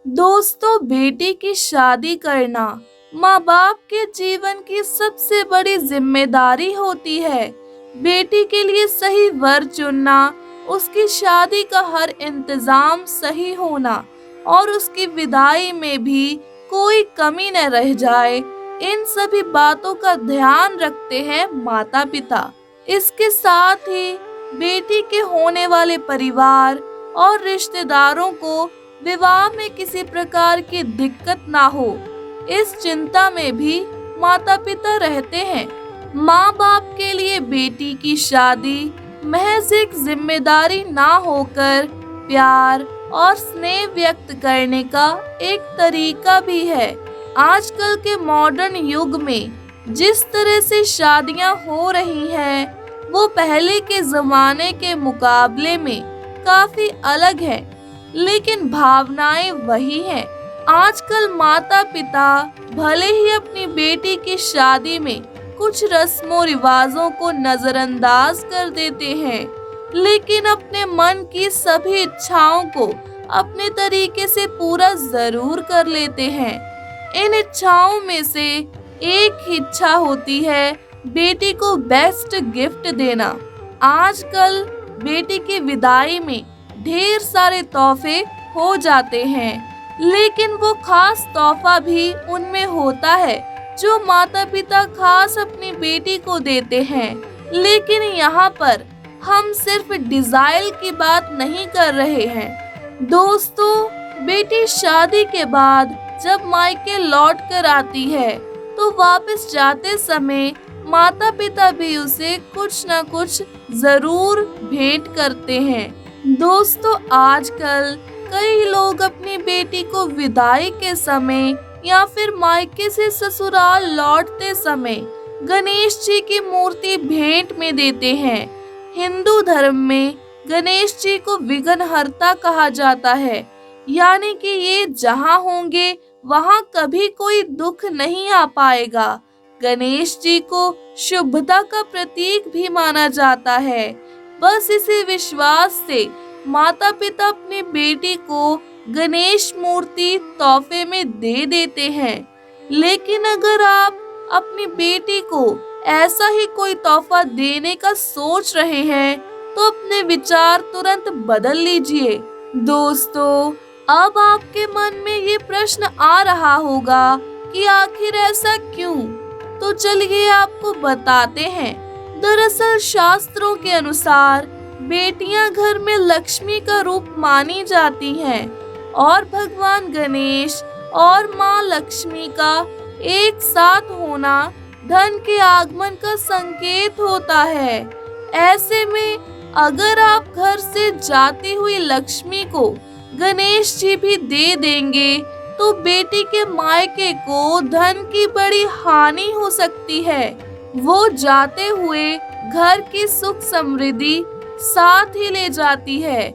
दोस्तों, बेटी की शादी करना माँ बाप के जीवन की सबसे बड़ी जिम्मेदारी होती है। बेटी के लिए सही वर चुनना, उसकी शादी का हर इंतजाम सही होना और उसकी विदाई में भी कोई कमी न रह जाए, इन सभी बातों का ध्यान रखते हैं माता पिता। इसके साथ ही बेटी के होने वाले परिवार और रिश्तेदारों को विवाह में किसी प्रकार की दिक्कत ना हो, इस चिंता में भी माता पिता रहते हैं। माँ बाप के लिए बेटी की शादी महज एक जिम्मेदारी ना होकर प्यार और स्नेह व्यक्त करने का एक तरीका भी है। आजकल के मॉडर्न युग में जिस तरह से शादियां हो रही हैं, वो पहले के जमाने के मुकाबले में काफी अलग है, लेकिन भावनाएं वही हैं। आजकल माता पिता भले ही अपनी बेटी की शादी में कुछ रस्मों रिवाजों को नजरअंदाज कर देते हैं, लेकिन अपने मन की सभी इच्छाओं को अपने तरीके से पूरा जरूर कर लेते हैं। इन इच्छाओं में से एक ही इच्छा होती है बेटी को बेस्ट गिफ्ट देना। आजकल बेटी की विदाई में ढेर सारे तोहफे हो जाते हैं, लेकिन वो खास तोहफा भी उनमें होता है जो माता पिता खास अपनी बेटी को देते हैं। लेकिन यहाँ पर हम सिर्फ डिजाइन की बात नहीं कर रहे हैं। दोस्तों, बेटी शादी के बाद जब मायके लौट कर आती है तो वापस जाते समय माता पिता भी उसे कुछ न कुछ जरूर भेंट करते हैं। दोस्तों, आजकल कई लोग अपनी बेटी को विदाई के समय या फिर मायके से ससुराल लौटते समय गणेश जी की मूर्ति भेंट में देते हैं। हिंदू धर्म में गणेश जी को विघ्नहर्ता कहा जाता है, यानी कि ये जहाँ होंगे वहाँ कभी कोई दुख नहीं आ पाएगा। गणेश जी को शुभता का प्रतीक भी माना जाता है। बस इसी विश्वास से माता पिता अपनी बेटी को गणेश मूर्ति तोहफे में दे देते हैं। लेकिन अगर आप अपनी बेटी को ऐसा ही कोई तोहफा देने का सोच रहे हैं तो अपने विचार तुरंत बदल लीजिए। दोस्तों, अब आपके मन में ये प्रश्न आ रहा होगा कि आखिर ऐसा क्यों? तो चलिए आपको बताते हैं। दरअसल शास्त्रों के अनुसार बेटियां घर में लक्ष्मी का रूप मानी जाती हैं और भगवान गणेश और माँ लक्ष्मी का एक साथ होना धन के आगमन का संकेत होता है। ऐसे में अगर आप घर से जाती हुई लक्ष्मी को गणेश जी भी दे देंगे तो बेटी के मायके को धन की बड़ी हानि हो सकती है। वो जाते हुए घर की सुख समृद्धि साथ ही ले जाती है।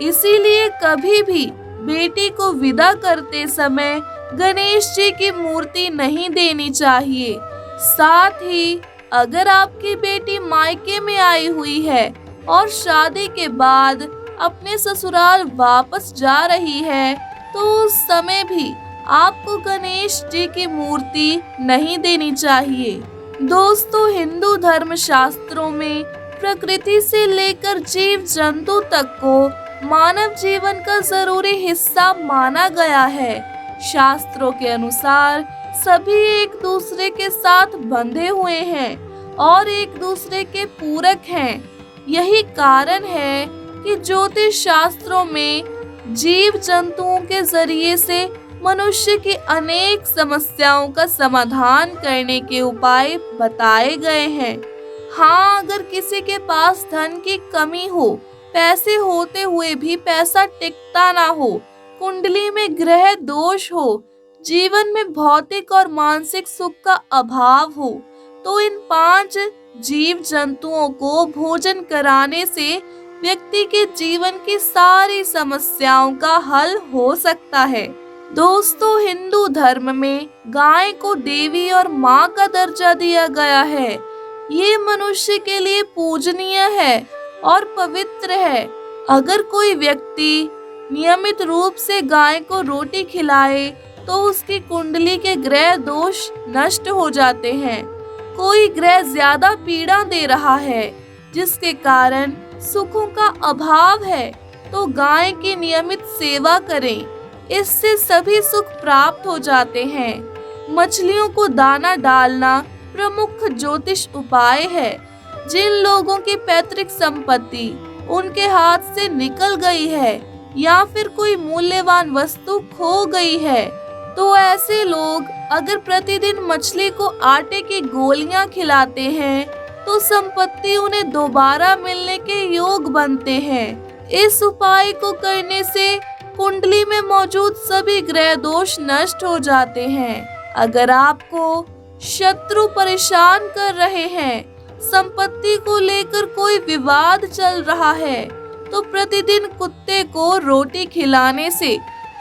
इसीलिए कभी भी बेटी को विदा करते समय गणेश जी की मूर्ति नहीं देनी चाहिए। साथ ही अगर आपकी बेटी मायके में आई हुई है और शादी के बाद अपने ससुराल वापस जा रही है तो उस समय भी आपको गणेश जी की मूर्ति नहीं देनी चाहिए। दोस्तों, हिंदू धर्म शास्त्रों में प्रकृति से लेकर जीव जंतु तक को मानव जीवन का जरूरी हिस्सा माना गया है। शास्त्रों के अनुसार सभी एक दूसरे के साथ बंधे हुए हैं और एक दूसरे के पूरक हैं। यही कारण है कि ज्योतिष शास्त्रों में जीव जंतुओं के जरिए से मनुष्य की अनेक समस्याओं का समाधान करने के उपाय बताए गए हैं। हाँ, अगर किसी के पास धन की कमी हो, पैसे होते हुए भी पैसा टिकता ना हो, कुंडली में ग्रह दोष हो, जीवन में भौतिक और मानसिक सुख का अभाव हो, तो इन 5 जीव जंतुओं को भोजन कराने से व्यक्ति के जीवन की सारी समस्याओं का हल हो सकता है। दोस्तों, हिंदू धर्म में गाय को देवी और माँ का दर्जा दिया गया है। ये मनुष्य के लिए पूजनीय है और पवित्र है। अगर कोई व्यक्ति नियमित रूप से गाय को रोटी खिलाए तो उसकी कुंडली के ग्रह दोष नष्ट हो जाते हैं। कोई ग्रह ज्यादा पीड़ा दे रहा है जिसके कारण सुखों का अभाव है तो गाय की नियमित सेवा करें, इससे सभी सुख प्राप्त हो जाते हैं। मछलियों को दाना डालना प्रमुख ज्योतिष उपाय है। जिन लोगों की पैतृक संपत्ति उनके हाथ से निकल गई है या फिर कोई मूल्यवान वस्तु खो गई है तो ऐसे लोग अगर प्रतिदिन मछली को आटे की गोलियां खिलाते हैं तो संपत्ति उन्हें दोबारा मिलने के योग बनते हैं। इस उपाय को करने से कुंडली में मौजूद सभी ग्रह दोष नष्ट हो जाते हैं। अगर आपको शत्रु परेशान कर रहे हैं, संपत्ति को लेकर कोई विवाद चल रहा है तो प्रतिदिन कुत्ते को रोटी खिलाने से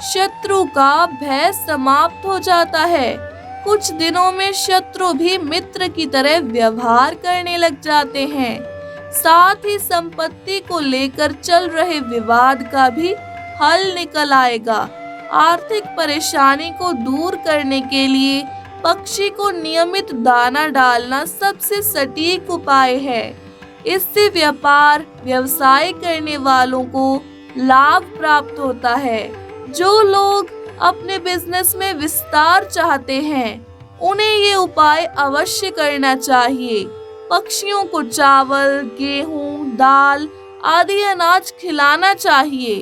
शत्रु का भय समाप्त हो जाता है। कुछ दिनों में शत्रु भी मित्र की तरह व्यवहार करने लग जाते हैं। साथ ही संपत्ति को लेकर चल रहे विवाद का भी हल निकल आएगा। आर्थिक परेशानी को दूर करने के लिए पक्षी को नियमित दाना डालना सबसे सटीक उपाय है। इससे व्यापार व्यवसाय करने वालों को लाभ प्राप्त होता है। जो लोग अपने बिजनेस में विस्तार चाहते हैं उन्हें ये उपाय अवश्य करना चाहिए। पक्षियों को चावल, गेहूं, दाल आदि अनाज खिलाना चाहिए।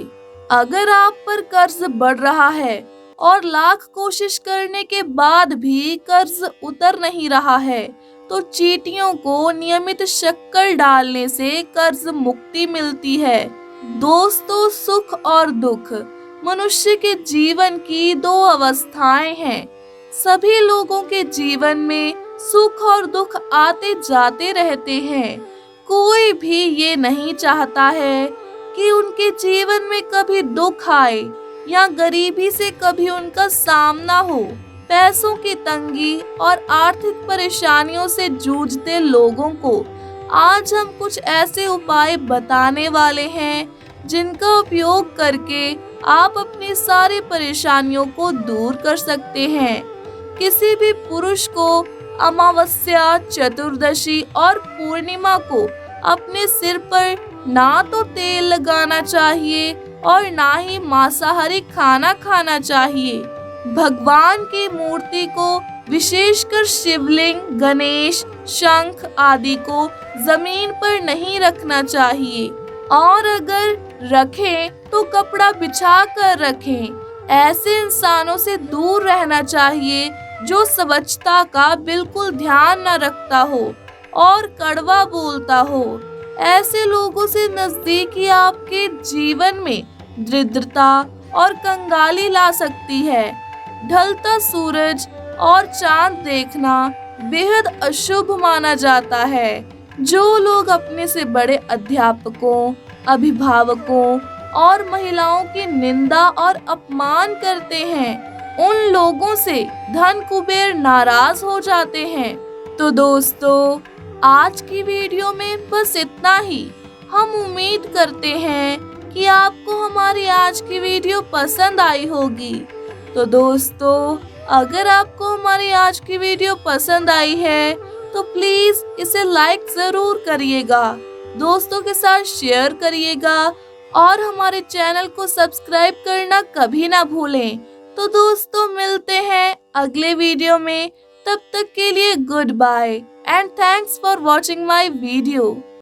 अगर आप पर कर्ज बढ़ रहा है और लाख कोशिश करने के बाद भी कर्ज उतर नहीं रहा है तो चींटियों को नियमित शक्कर डालने से कर्ज मुक्ति मिलती है। दोस्तों, सुख और दुख मनुष्य के जीवन की दो अवस्थाएं हैं। सभी लोगों के जीवन में सुख और दुख आते जाते रहते हैं। कोई भी ये नहीं चाहता है कि उनके जीवन में कभी दुख आए या गरीबी से कभी उनका सामना हो। पैसों की तंगी और आर्थिक परेशानियों से जूझते लोगों को आज हम कुछ ऐसे उपाय बताने वाले हैं जिनका उपयोग करके आप अपनी सारी परेशानियों को दूर कर सकते हैं। किसी भी पुरुष को अमावस्या, चतुर्दशी और पूर्णिमा को अपने सिर पर ना तो तेल लगाना चाहिए और ना ही मांसाहारी खाना खाना चाहिए। भगवान की मूर्ति को, विशेषकर शिवलिंग, गणेश, शंख आदि को जमीन पर नहीं रखना चाहिए और अगर रखें तो कपड़ा बिछा कर रखें। ऐसे इंसानों से दूर रहना चाहिए जो स्वच्छता का बिल्कुल ध्यान न रखता हो और कड़वा बोलता हो। ऐसे लोगों से नजदीकी आपके जीवन में दरिद्रता और कंगाली ला सकती है। ढलता सूरज और चांद देखना बेहद अशुभ माना जाता है। जो लोग अपने से बड़े अध्यापकों, अभिभावकों और महिलाओं की निंदा और अपमान करते हैं, उन लोगों से धन कुबेर नाराज हो जाते हैं। तो दोस्तों, आज की वीडियो में बस इतना ही। हम उम्मीद करते हैं कि आपको हमारी आज की वीडियो पसंद आई होगी। तो दोस्तों, अगर आपको हमारी आज की वीडियो पसंद आई है तो प्लीज इसे लाइक जरूर करिएगा, दोस्तों के साथ शेयर करिएगा और हमारे चैनल को सब्सक्राइब करना कभी ना भूलें। तो दोस्तों, मिलते हैं अगले वीडियो में। तब तक के लिए goodbye and thanks for watching my video.